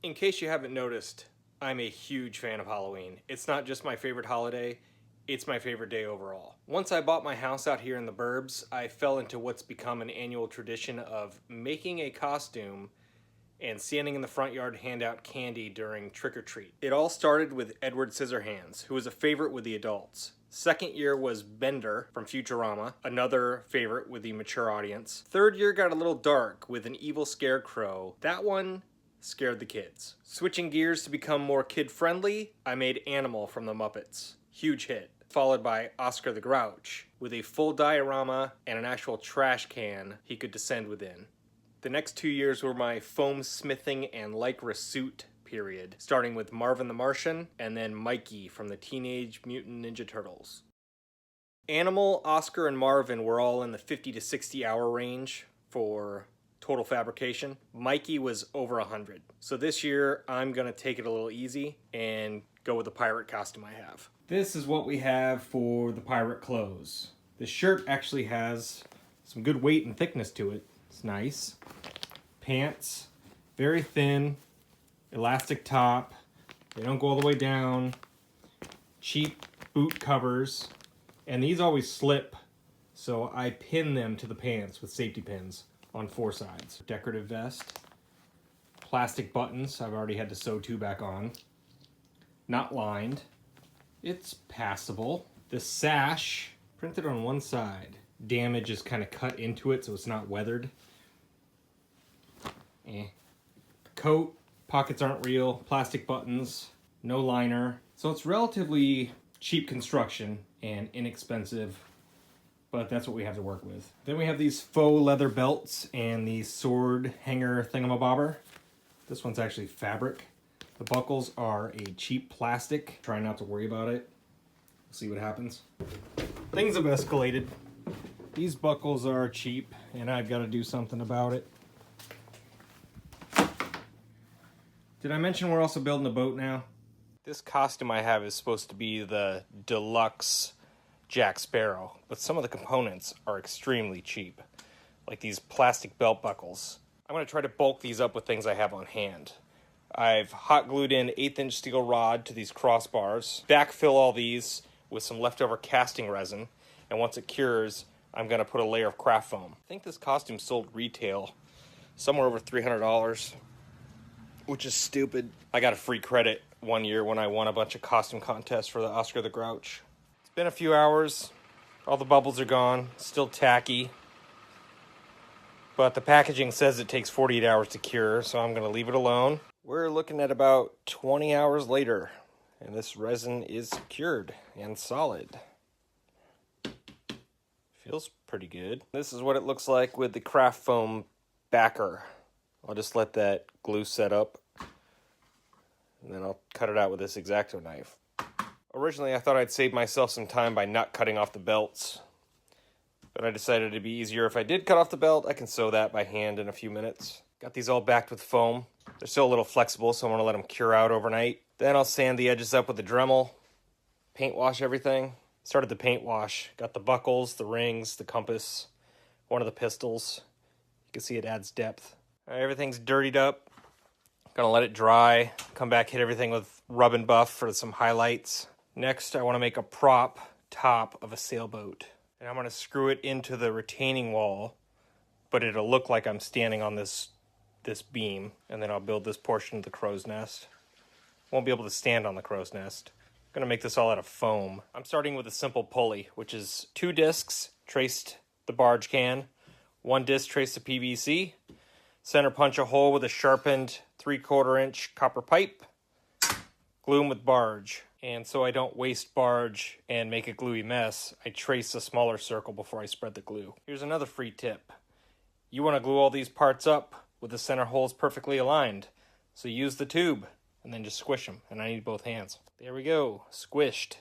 In case you haven't noticed, I'm a huge fan of Halloween. It's not just my favorite holiday, it's my favorite day overall. Once I bought my house out here in the burbs, I fell into what's become an annual tradition of making a costume and standing in the front yard to hand out candy during trick-or-treat. It all started with Edward Scissorhands, who was a favorite with the adults. Second year was Bender from Futurama, another favorite with the mature audience. Third year got a little dark with an evil scarecrow. That one scared the kids. Switching gears to become more kid-friendly, I made Animal from the Muppets. Huge hit. Followed by Oscar the Grouch, with a full diorama and an actual trash can he could descend within. The next 2 years were my foam smithing and lycra suit period, starting with Marvin the Martian and then Mikey from the Teenage Mutant Ninja Turtles. Animal, Oscar, and Marvin were all in the 50 to 60 hour range for total fabrication. Mikey was over 100. So this year I'm gonna take it a little easy and go with the pirate costume I have. This is what we have for the pirate clothes. The shirt actually has some good weight and thickness to it. It's nice. Pants, very thin, elastic top. They don't go all the way down. Cheap boot covers. And these always slip, so I pin them to the pants with safety pins on 4 sides. Decorative vest. Plastic buttons. I've already had to sew 2 back on. Not lined. It's passable. The sash, printed on 1 side. Damage is kind of cut into it so it's not weathered. Coat, pockets aren't real, plastic buttons, no liner. So it's relatively cheap construction and inexpensive, but that's what we have to work with. Then we have these faux leather belts and the sword hanger thingamabobber. This one's actually fabric. The buckles are a cheap plastic. Try not to worry about it. We'll see what happens. Things have escalated. These buckles are cheap and I've got to do something about it. Did I mention we're also building a boat now? This costume I have is supposed to be the deluxe Jack Sparrow, but some of the components are extremely cheap, like these plastic belt buckles. I'm going to try to bulk these up with things I have on hand. I've hot glued in 1/8" steel rod to these crossbars, backfill all these with some leftover casting resin, and once it cures, I'm going to put a layer of craft foam. I think this costume sold retail somewhere over $300, which is stupid. I got a free credit one year when I won a bunch of costume contests for the Oscar the Grouch. It's been a few hours. All the bubbles are gone. Still tacky. But the packaging says it takes 48 hours to cure, so I'm going to leave it alone. We're looking at about 20 hours later, and this resin is cured and solid. Feels pretty good. This is what it looks like with the craft foam backer. I'll just let that glue set up, and then I'll cut it out with this X-Acto knife. Originally, I thought I'd save myself some time by not cutting off the belts, but I decided it'd be easier if I did cut off the belt. I can sew that by hand in a few minutes. Got these all backed with foam. They're still a little flexible, so I'm going to let them cure out overnight. Then I'll sand the edges up with a Dremel, paint wash everything. Started the paint wash. Got the buckles, the rings, the compass, one of the pistols. You can see it adds depth. All right, everything's dirtied up. Gonna let it dry. Come back, hit everything with rub and buff for some highlights. Next, I want to make a prop top of a sailboat. And I'm going to screw it into the retaining wall, but it'll look like I'm standing on this beam. And then I'll build this portion of the crow's nest. Won't be able to stand on the crow's nest. I'm going to make this all out of foam. I'm starting with a simple pulley, which is 2 discs traced the barge can, 1 disc traced the PVC, center punch a hole with a sharpened 3/4 inch copper pipe, glue them with barge. And so I don't waste barge and make a gluey mess, I trace a smaller circle before I spread the glue. Here's another free tip. You want to glue all these parts up with the center holes perfectly aligned. So use the tube and then just squish them. And I need both hands. There we go. Squished.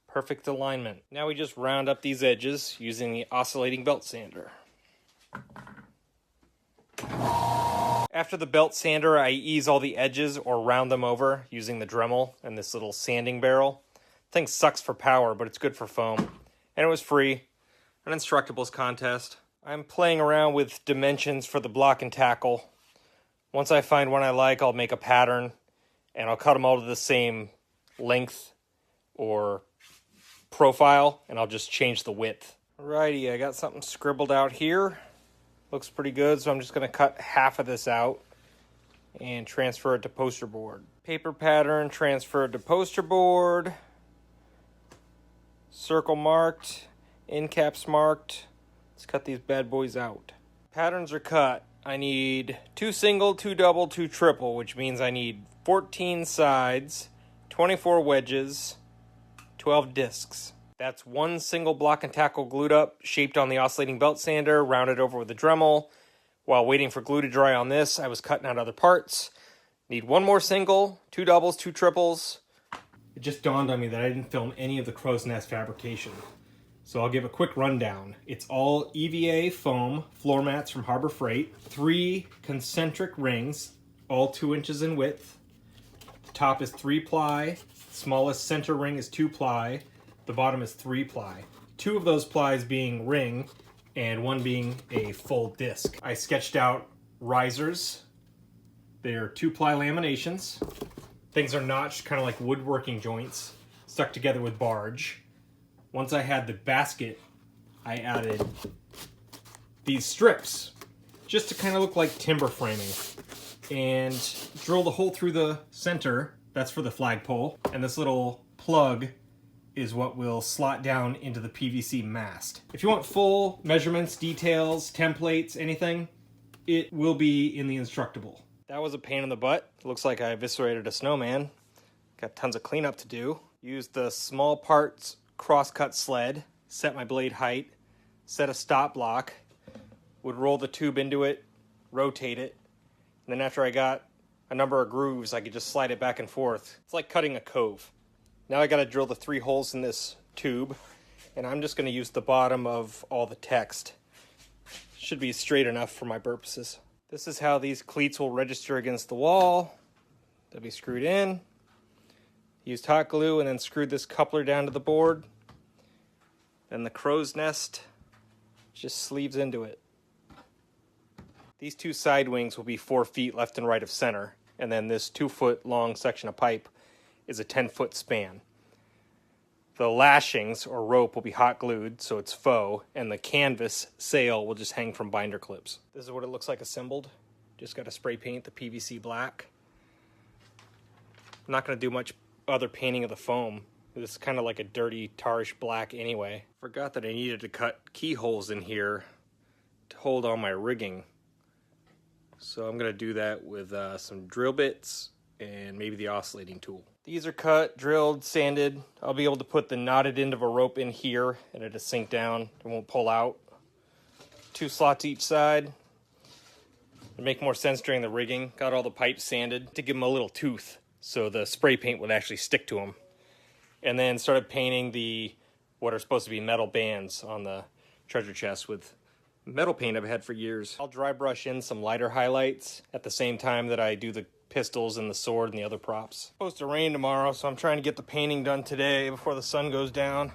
Perfect alignment. Now we just round up these edges using the oscillating belt sander. After the belt sander, I ease all the edges or round them over using the Dremel and this little sanding barrel. Thing sucks for power, but it's good for foam. And it was free. An Instructables contest. I'm playing around with dimensions for the block and tackle. Once I find one I like, I'll make a pattern and I'll cut them all to the same length or profile, and I'll just change the width. Alrighty, I got something scribbled out here. Looks pretty good, so I'm just going to cut half of this out and transfer it to poster board. Paper pattern, transfer it to poster board. Circle marked, end caps marked. Let's cut these bad boys out. Patterns are cut. I need 2 single, 2 double, 2 triple, which means I need 14 sides, 24 wedges, 12 discs. That's 1 single block and tackle glued up, shaped on the oscillating belt sander, rounded over with a Dremel. While waiting for glue to dry on this, I was cutting out other parts. Need 1 more single, 2 doubles, 2 triples. It just dawned on me that I didn't film any of the crow's nest fabrication. So I'll give a quick rundown. It's all EVA foam floor mats from Harbor Freight, 3 concentric rings, all 2 inches in width. The top is 3 ply, smallest center ring is 2 ply, the bottom is 3 ply. 2 of those plies being ring and 1 being a full disc. I sketched out risers. They're 2 ply laminations. Things are notched kind of like woodworking joints, stuck together with barge. Once I had the basket, I added these strips just to kind of look like timber framing, and drilled a hole through the center. That's for the flagpole, and this little plug is what will slot down into the PVC mast. If you want full measurements, details, templates, anything, it will be in the Instructable. That was a pain in the butt. Looks like I eviscerated a snowman. Got tons of cleanup to do. Used the small parts crosscut sled, set my blade height, set a stop block, would roll the tube into it, rotate it, and then after I got a number of grooves, I could just slide it back and forth. It's like cutting a cove. Now I gotta drill the 3 holes in this tube, and I'm just gonna use the bottom of all the text. Should be straight enough for my purposes. This is how these cleats will register against the wall. They'll be screwed in. Used hot glue and then screwed this coupler down to the board. Then the crow's nest just sleeves into it. These 2 side wings will be 4 feet left and right of center, and then this 2-foot long section of pipe is a 10-foot span. The lashings or rope will be hot glued, so it's faux, and the canvas sail will just hang from binder clips. This is what it looks like assembled. Just got to spray paint the PVC black. I'm not going to do much other painting of the foam. This is kind of like a dirty tarish black anyway. Forgot that I needed to cut keyholes in here to hold all my rigging. So I'm going to do that with some drill bits and maybe the oscillating tool. These are cut, drilled, sanded. I'll be able to put the knotted end of a rope in here and it'll sink down. It won't pull out. 2 slots each side. It'll make more sense during the rigging. Got all the pipes sanded to give them a little tooth so the spray paint would actually stick to them. And then started painting what are supposed to be metal bands on the treasure chest with metal paint I've had for years. I'll dry brush in some lighter highlights at the same time that I do the pistols and the sword and the other props. It's supposed to rain tomorrow, so I'm trying to get the painting done today before the sun goes down.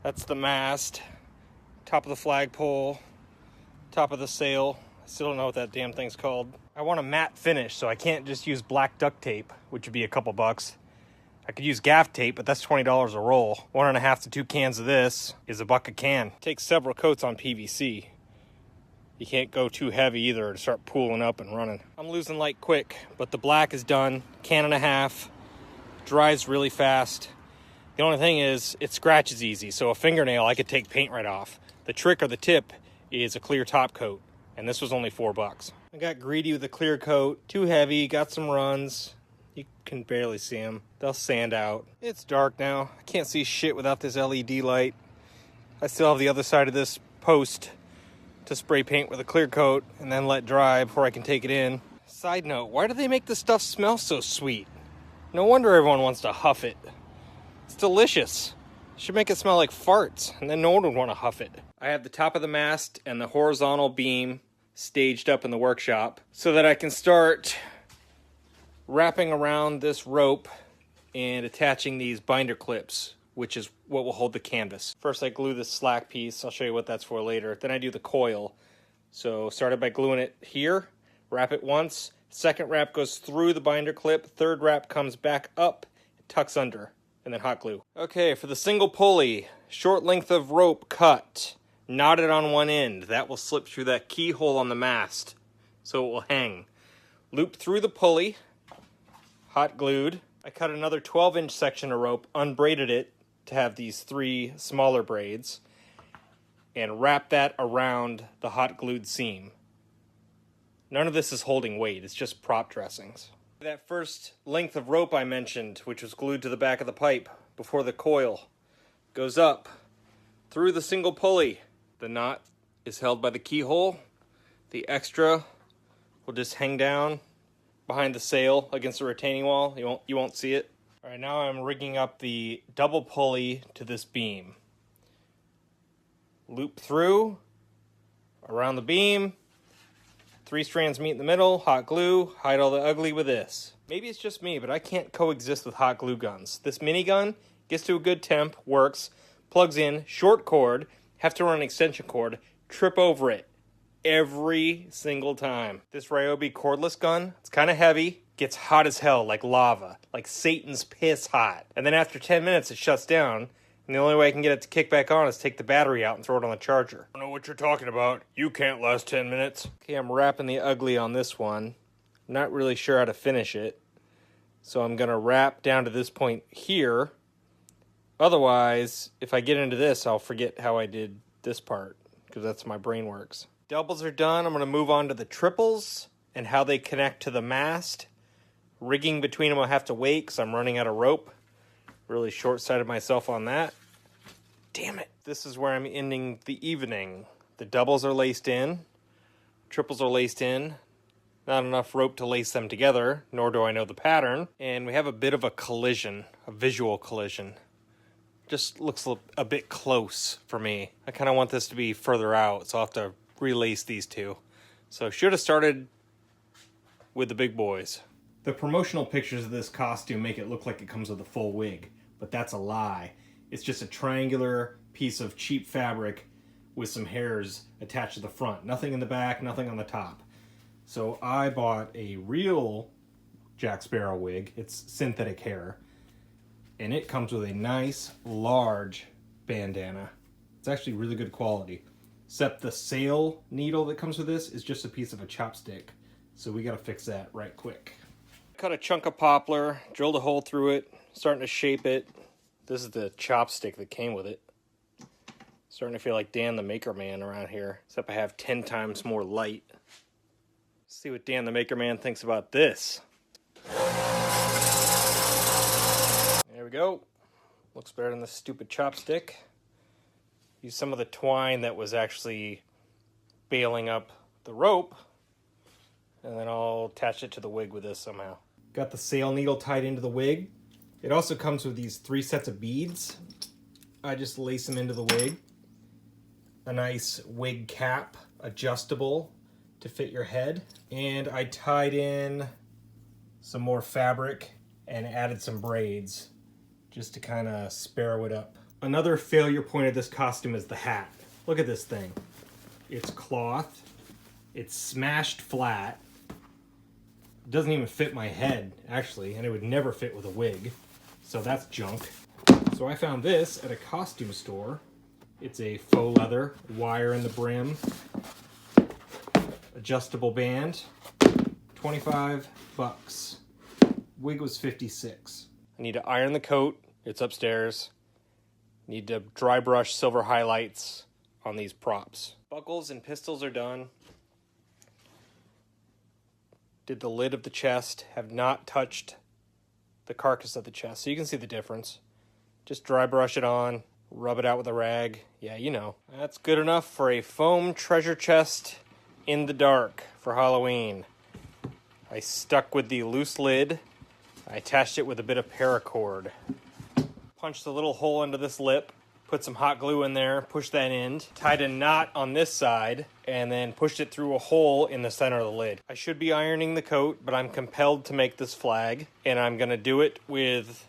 That's the mast, top of the flagpole, top of the sail. I still don't know what that damn thing's called. I want a matte finish, so I can't just use black duct tape, which would be a couple bucks. I could use gaff tape, but that's $20 a roll. 1.5 to 2 cans of this is $1 a can. Takes several coats on PVC. You can't go too heavy either to start pooling up and running. I'm losing light quick, but the black is done. 1.5 cans. Dries really fast. The only thing is, it scratches easy, so a fingernail I could take paint right off. The trick or the tip is a clear top coat, and this was only $4. I got greedy with the clear coat. Too heavy, got some runs. You can barely see them. They'll sand out. It's dark now. I can't see shit without this LED light. I still have the other side of this post to spray paint with a clear coat and then let dry before I can take it in. Side note, why do they make this stuff smell so sweet? No wonder everyone wants to huff it. It's delicious. Should make it smell like farts, and then no one would want to huff it. I have the top of the mast and the horizontal beam staged up in the workshop so that I can start wrapping around this rope and attaching these binder clips, which is what will hold the canvas. First I glue this slack piece. I'll show you what that's for later. Then I do the coil. So started by gluing it here, Wrap it once. Second wrap goes through the binder clip. Third wrap comes back up, tucks under, and then hot glue. Okay, for the single pulley, short length of rope cut, knotted on one end. That will slip through that keyhole on the mast, so it will hang. Loop through the pulley, hot glued. I cut another 12-inch section of rope, unbraided it to have these 3 smaller braids, and wrap that around the hot glued seam. None of this is holding weight, it's just prop dressings. That first length of rope I mentioned, which was glued to the back of the pipe before the coil, goes up through the single pulley. The knot is held by the keyhole. The extra will just hang down behind the sail against the retaining wall. You won't see it. All right, now I'm rigging up the double pulley to this beam. Loop through, around the beam, 3 strands meet in the middle, hot glue, hide all the ugly with this. Maybe it's just me, but I can't coexist with hot glue guns. This minigun gets to a good temp, works, plugs in, short cord, have to run an extension cord, trip over it every single time. This Ryobi cordless gun, it's kind of heavy, gets hot as hell, like lava, like Satan's piss hot. And then after 10 minutes it shuts down, and the only way I can get it to kick back on is take the battery out and throw it on the charger. I don't know what you're talking about. You can't last 10 minutes. Okay, I'm wrapping the ugly on this one. I'm not really sure how to finish it, so I'm gonna wrap down to this point here. Otherwise, if I get into this, I'll forget how I did this part, because that's how my brain works. Doubles are done. I'm gonna move on to the triples and how they connect to the mast. Rigging between them I'll have to wait because I'm running out of rope. Really short-sighted myself on that. Damn it. This is where I'm ending the evening. The doubles are laced in. Triples are laced in. Not enough rope to lace them together, nor do I know the pattern. And we have a bit of a collision, a visual collision. Just looks a bit close for me. I kind of want this to be further out, so I'll have to relace these two. So should have started with the big boys. The promotional pictures of this costume make it look like it comes with a full wig, but that's a lie. It's just a triangular piece of cheap fabric with some hairs attached to the front. Nothing in the back, nothing on the top. So I bought a real Jack Sparrow wig. It's synthetic hair. And it comes with a nice, large bandana. It's actually really good quality. Except the sail needle that comes with this is just a piece of a chopstick. So we gotta fix that right quick. Cut a chunk of poplar, drilled a hole through it, starting to shape it. This is the chopstick that came with it. Starting to feel like Dan the Maker Man around here, except I have 10 times more light. Let's see what Dan the Maker Man thinks about this. There we go. Looks better than the stupid chopstick. Use some of the twine that was actually bailing up the rope, and then I'll attach it to the wig with this somehow. Got the sail needle tied into the wig. It also comes with these 3 sets of beads. I just lace them into the wig. A nice wig cap, adjustable to fit your head. And I tied in some more fabric and added some braids just to kind of sparrow it up. Another failure point of this costume is the hat. Look at this thing. It's cloth. It's smashed flat. It doesn't even fit my head, actually, and it would never fit with a wig. So that's junk. So I found this at a costume store. It's a faux leather, wire in the brim, adjustable band, 25 bucks. Wig was 56. I need to iron the coat. It's upstairs. Need to dry brush silver highlights on these props. Buckles and pistols are done. Did the lid of the chest. Have not touched the carcass of the chest, so you can see the difference. Just dry brush it on, rub it out with a rag. Yeah, you know. That's good enough for a foam treasure chest in the dark for Halloween. I stuck with the loose lid. I attached it with a bit of paracord. Punched a little hole into this lip, put some hot glue in there, pushed that end, tied a knot on this side, and then pushed it through a hole in the center of the lid. I should be ironing the coat, but I'm compelled to make this flag, and I'm going to do it with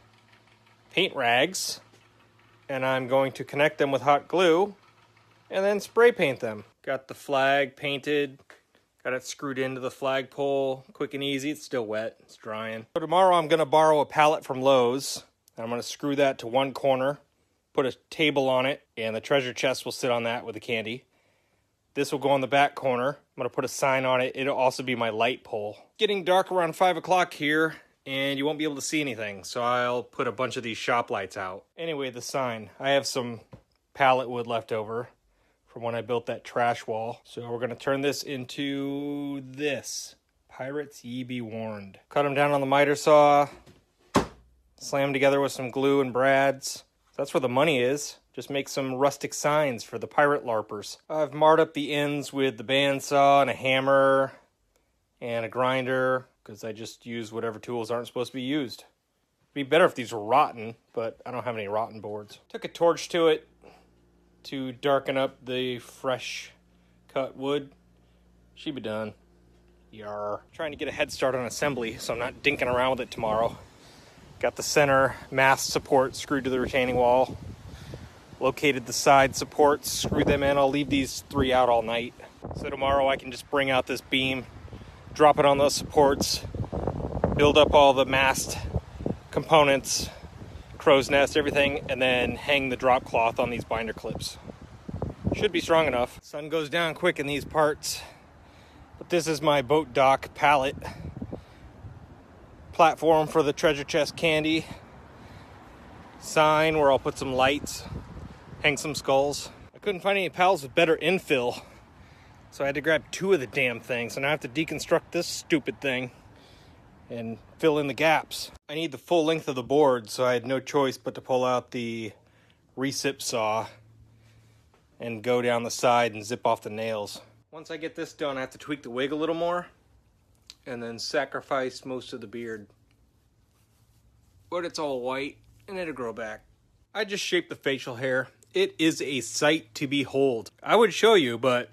paint rags, and I'm going to connect them with hot glue, and then spray paint them. Got the flag painted, Got it screwed into the flagpole, quick and easy. It's still wet, it's drying. So tomorrow I'm gonna borrow a pallet from Lowe's. And I'm gonna screw that to one corner, put a table on it, and the treasure chest will sit on that with the candy. This will go on the back corner. I'm gonna put a sign on it. It'll also be my light pole. Getting dark around 5 o'clock here, and you won't be able to see anything, so I'll put a bunch of these shop lights out. Anyway, the sign. I have some pallet wood left over from when I built that trash wall. So we're gonna turn this into this. Pirates ye be warned. Cut them down on the miter saw, slam them together with some glue and brads. That's where the money is. Just make some rustic signs for the pirate larpers. I've marred up the ends with the bandsaw and a hammer and a grinder, because I just use whatever tools aren't supposed to be used. It'd be better if these were rotten, but I don't have any rotten boards. Took a torch to it to darken up the fresh cut wood. She be done. Yar. Trying to get a head start on assembly, so I'm not dinking around with it tomorrow. Got the center mast support screwed to the retaining wall. Located the side supports, screwed them in. I'll leave these 3 out all night. So tomorrow I can just bring out this beam, drop it on those supports, build up all the mast components, crow's nest, everything, and then hang the drop cloth on these binder clips. Should be strong enough. Sun goes down quick in these parts. But this is my boat dock pallet platform for the treasure chest candy. Sign where I'll put some lights, hang some skulls. I couldn't find any pals with better infill, so I had to grab 2 of the damn things, and I have to deconstruct this stupid thing and fill in the gaps. I need the full length of the board, so I had no choice but to pull out the recip saw and go down the side and zip off the nails. Once I get this done, I have to tweak the wig a little more and then sacrifice most of the beard. But it's all white and it'll grow back. I just shaped the facial hair. It is a sight to behold. I would show you, but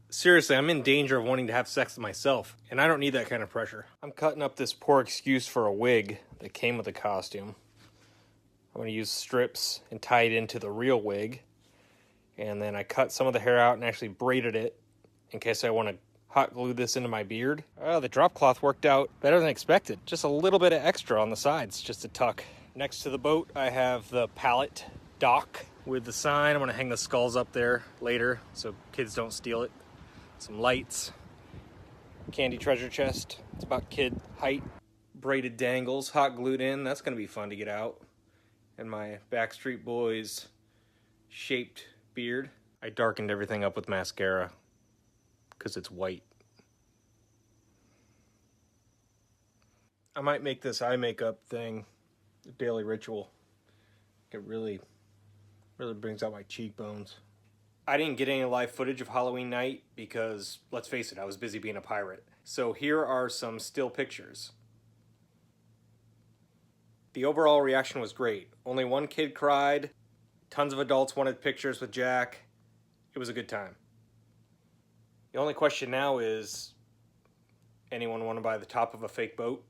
seriously, I'm in danger of wanting to have sex with myself, and I don't need that kind of pressure. I'm cutting up this poor excuse for a wig that came with the costume. I'm going to use strips and tie it into the real wig, and then I cut some of the hair out and actually braided it in case I want to hot glue this into my beard. Oh, the drop cloth worked out better than expected. Just a little bit of extra on the sides, just a tuck. Next to the boat, I have the pallet dock with the sign. I'm going to hang the skulls up there later so kids don't steal it. Some lights, candy treasure chest. It's about kid height. Braided dangles, hot glued in. That's going to be fun to get out. And my Backstreet Boys shaped beard. I darkened everything up with mascara because it's white. I might make this eye makeup thing a daily ritual. It really brings out my cheekbones. I didn't get any live footage of Halloween night because, let's face it, I was busy being a pirate. So here are some still pictures. The overall reaction was great. Only one kid cried. Tons of adults wanted pictures with Jack. It was a good time. The only question now is, anyone want to buy the top of a fake boat?